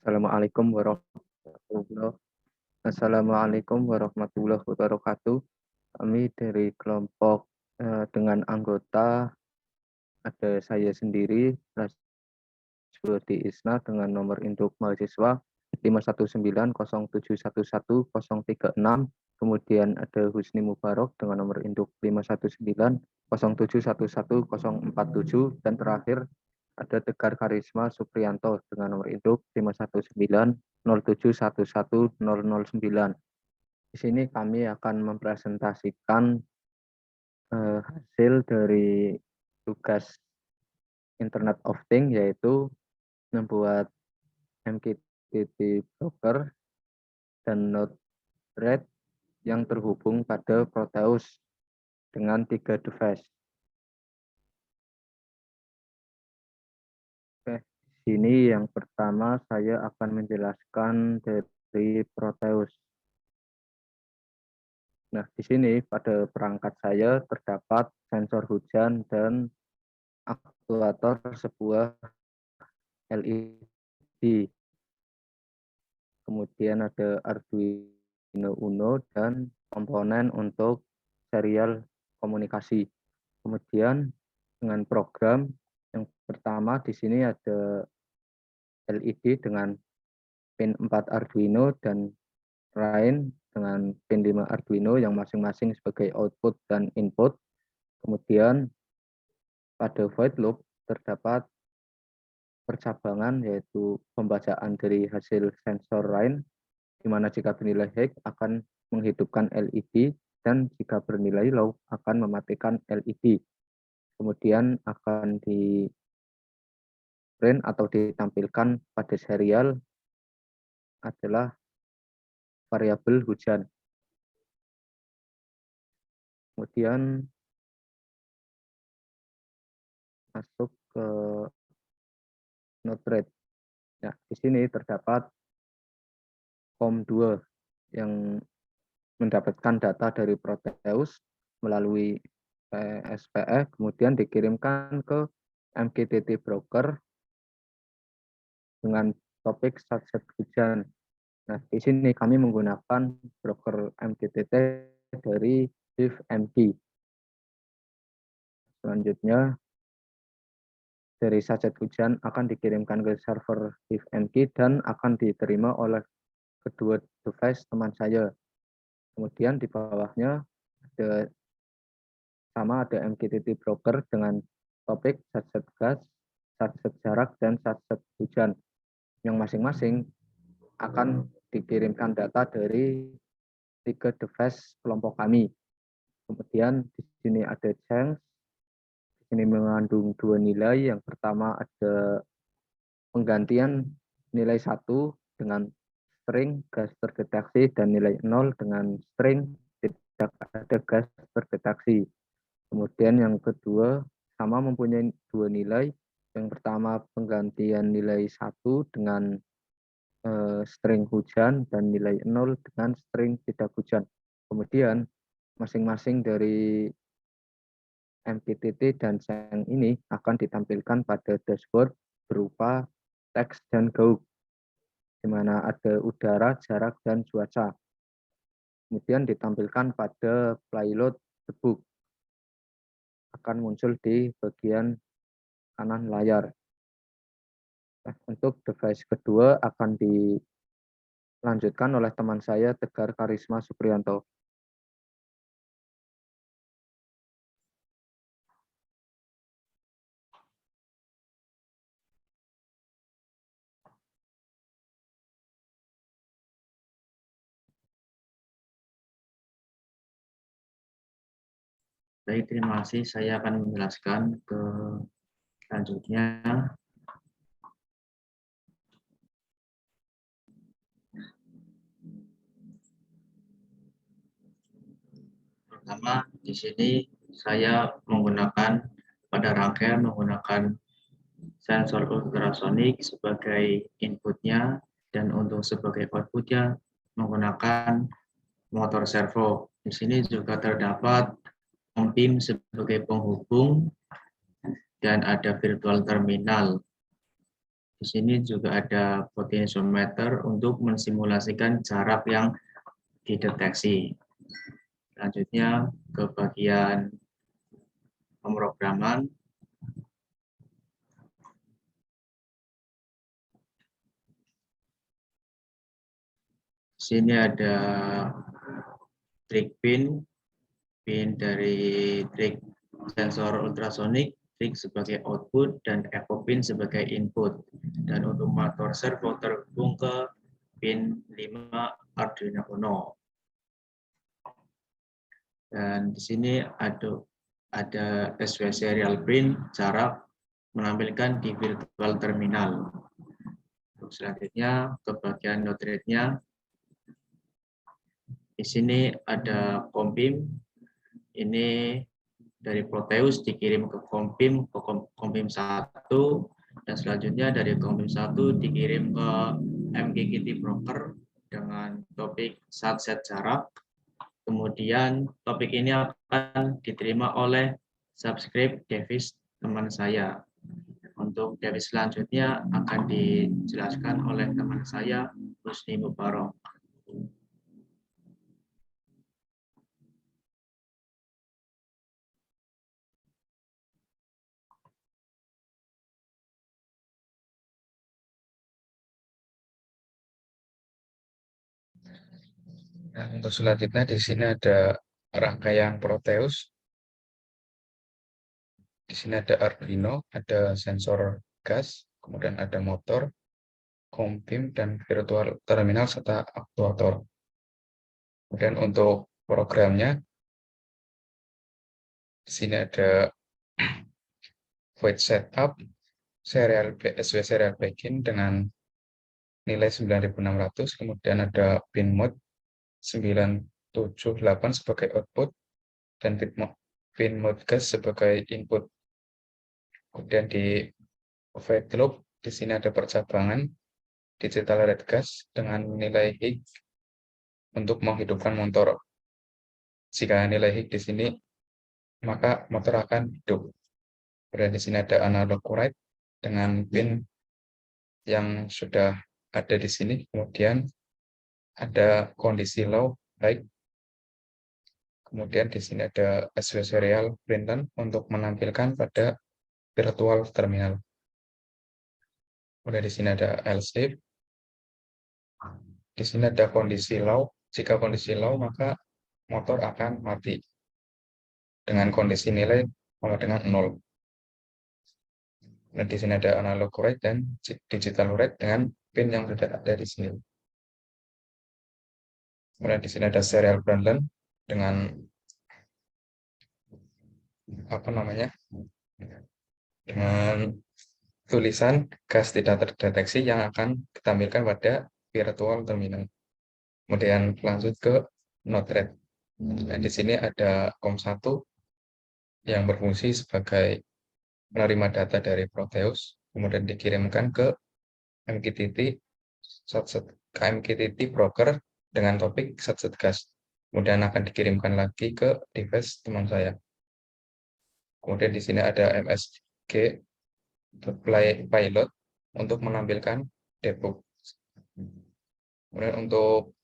Assalamualaikum warahmatullahi wabarakatuh. Kami dari kelompok dengan anggota ada saya sendiri, Rasbudi Isna dengan nomor induk mahasiswa 51907111036. Kemudian ada Husni Mubarok dengan nomor induk 51907111047, dan terakhir ada Tegar Karisma Supriyanto dengan nomor induk 51907111009. Di sini kami akan mempresentasikan hasil dari tugas Internet of Things, yaitu membuat MQTT broker dan Node-RED yang terhubung pada Proteus dengan 3 device. Oke, di sini yang pertama saya akan menjelaskan dari Proteus. Nah, di sini pada perangkat saya terdapat sensor hujan dan aktuator sebuah LED. Kemudian ada Arduino Uno dan komponen untuk serial komunikasi. Kemudian dengan program yang pertama di sini ada LED dengan pin 4 Arduino dan lain dengan pin 5 Arduino yang masing-masing sebagai output dan input. Kemudian pada void loop terdapat percabangan, yaitu pembacaan dari hasil sensor lain, di mana jika bernilai high akan menghidupkan LED dan jika bernilai low akan mematikan LED. Kemudian akan di print atau ditampilkan pada serial adalah variabel hujan. Kemudian masuk ke Node-RED. Nah, di sini terdapat COM2 yang mendapatkan data dari Proteus melalui PSPE, kemudian dikirimkan ke MQTT broker dengan topik subset hujan. Nah, di sini kami menggunakan broker MQTT dari HIVMQ. Selanjutnya, dari subset hujan akan dikirimkan ke server HIVMQ dan akan diterima oleh kedua device teman saya. Kemudian di bawahnya ada MQTT broker dengan topik subset gas, subset jarak, dan subset hujan, yang masing-masing akan dikirimkan data dari 3 device kelompok kami. Kemudian di sini ada change, di sini mengandung 2 nilai. Yang pertama ada penggantian nilai 1 dengan string gas terdeteksi dan nilai 0 dengan string tidak ada gas terdeteksi. Kemudian yang kedua sama mempunyai 2 nilai. Yang pertama penggantian nilai 1 dengan string hujan dan nilai 0 dengan string tidak hujan. Kemudian masing-masing dari MQTT dan Seng ini akan ditampilkan pada dashboard berupa teks dan gauk, di mana ada udara, jarak, dan cuaca. Kemudian ditampilkan pada playload debug, akan muncul di bagian kanan layar. Nah, untuk device kedua akan dilanjutkan oleh teman saya, Tegar Karisma Supriyanto. Baik, terima kasih. Saya akan menjelaskan ke selanjutnya. Pertama, di sini saya menggunakan pada rangkaian menggunakan sensor ultrasonik sebagai inputnya, dan untuk sebagai outputnya menggunakan motor servo. Di sini juga terdapat PIM sebagai penghubung dan ada virtual terminal. Di sini juga ada potentiometer untuk mensimulasikan jarak yang dideteksi. Selanjutnya ke bagian pemrograman. Di sini ada trig pin dari trig sensor ultrasonik, trig sebagai output, dan echo pin sebagai input. Dan untuk motor servo terhubung ke pin 5 Arduino Uno. Dan di sini ada SW serial pin jarak menampilkan di virtual terminal. Untuk selanjutnya ke bagian node rate-nya. Di sini ada COMPIM. Ini dari Proteus dikirim ke COMPIM 1, dan selanjutnya dari COMPIM 1 dikirim ke MQTT broker dengan topik subset jarak. Kemudian topik ini akan diterima oleh subscribe device teman saya. Untuk device selanjutnya akan dijelaskan oleh teman saya, Husni Mubarok. Nah, untuk selanjutnya di sini ada rangkaian Proteus. Di sini ada Arduino, ada sensor gas, kemudian ada motor, COMPIM, dan virtual terminal serta aktuator. Kemudian untuk programnya, di sini ada void setup, SW serial begin dengan nilai 9600, kemudian ada pin mode 978 sebagai output, dan pin mode gas sebagai input. Kemudian di void loop, di sini ada percabangan digital rate gas dengan nilai Higg untuk menghidupkan motor. Jika nilai Higg di sini, maka motor akan hidup. Kemudian di sini ada analog write dengan pin yang sudah ada di sini. Kemudian ada kondisi low, high. Kemudian di sini ada SW serial printer untuk menampilkan pada virtual terminal. Kemudian di sini ada else if. Di sini ada kondisi low. Jika kondisi low, maka motor akan mati dengan kondisi nilai sama dengan 0. Dan di sini ada analog write dan digital write dengan pin yang sudah ada di sini. Kemudian di sini ada serial printer dengan dengan tulisan gas tidak terdeteksi yang akan ditampilkan pada virtual terminal. Kemudian lanjut ke node rate. Nah, di sini ada COM1 yang berfungsi sebagai menerima data dari Proteus, kemudian dikirimkan ke MQTT broker dengan topik subset gas. Kemudian akan dikirimkan lagi ke device teman saya. Kemudian di sini ada MSG pilot untuk menampilkan debug. Kemudian untuk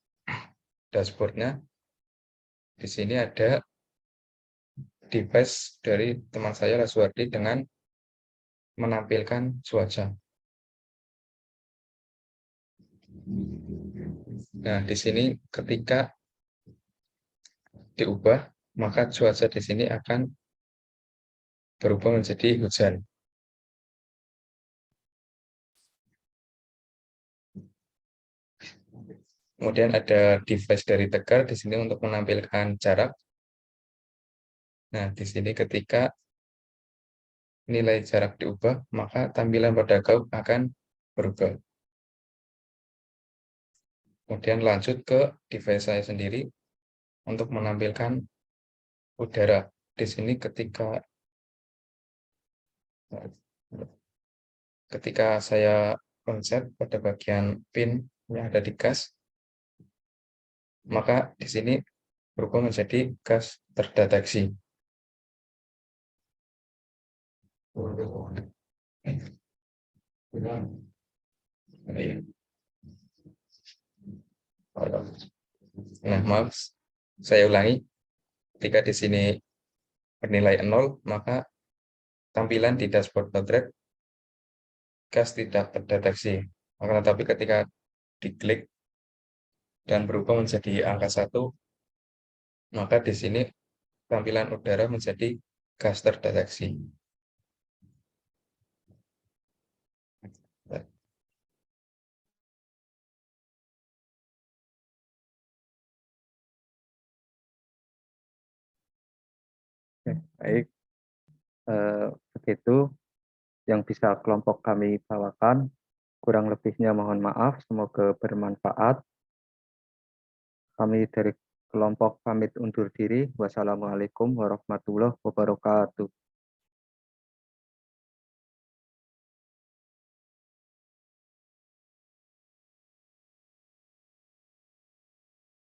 dashboardnya, di sini ada device dari teman saya Laswardi dengan menampilkan cuaca. Nah, di sini ketika diubah, maka cuaca di sini akan berubah menjadi hujan. Kemudian ada device dari Tegar di sini untuk menampilkan jarak. Nah, di sini ketika nilai jarak diubah, maka tampilan pada gaub akan berubah. Kemudian lanjut ke device saya sendiri untuk menampilkan udara. Di sini ketika saya pencet pada bagian pin yang ada di gas, maka di sini berubah menjadi gas terdeteksi. Iya. Nah, maaf, saya ulangi. Ketika di sini bernilai 0, maka tampilan di dashboard Node-RED gas tidak terdeteksi. Akan tetapi ketika diklik dan berubah menjadi angka 1, maka di sini tampilan udara menjadi gas terdeteksi. Oke, baik. Begitu yang bisa kelompok kami bawakan. Kurang lebihnya mohon maaf, semoga bermanfaat. Kami dari kelompok pamit undur diri. Wassalamualaikum warahmatullahi wabarakatuh.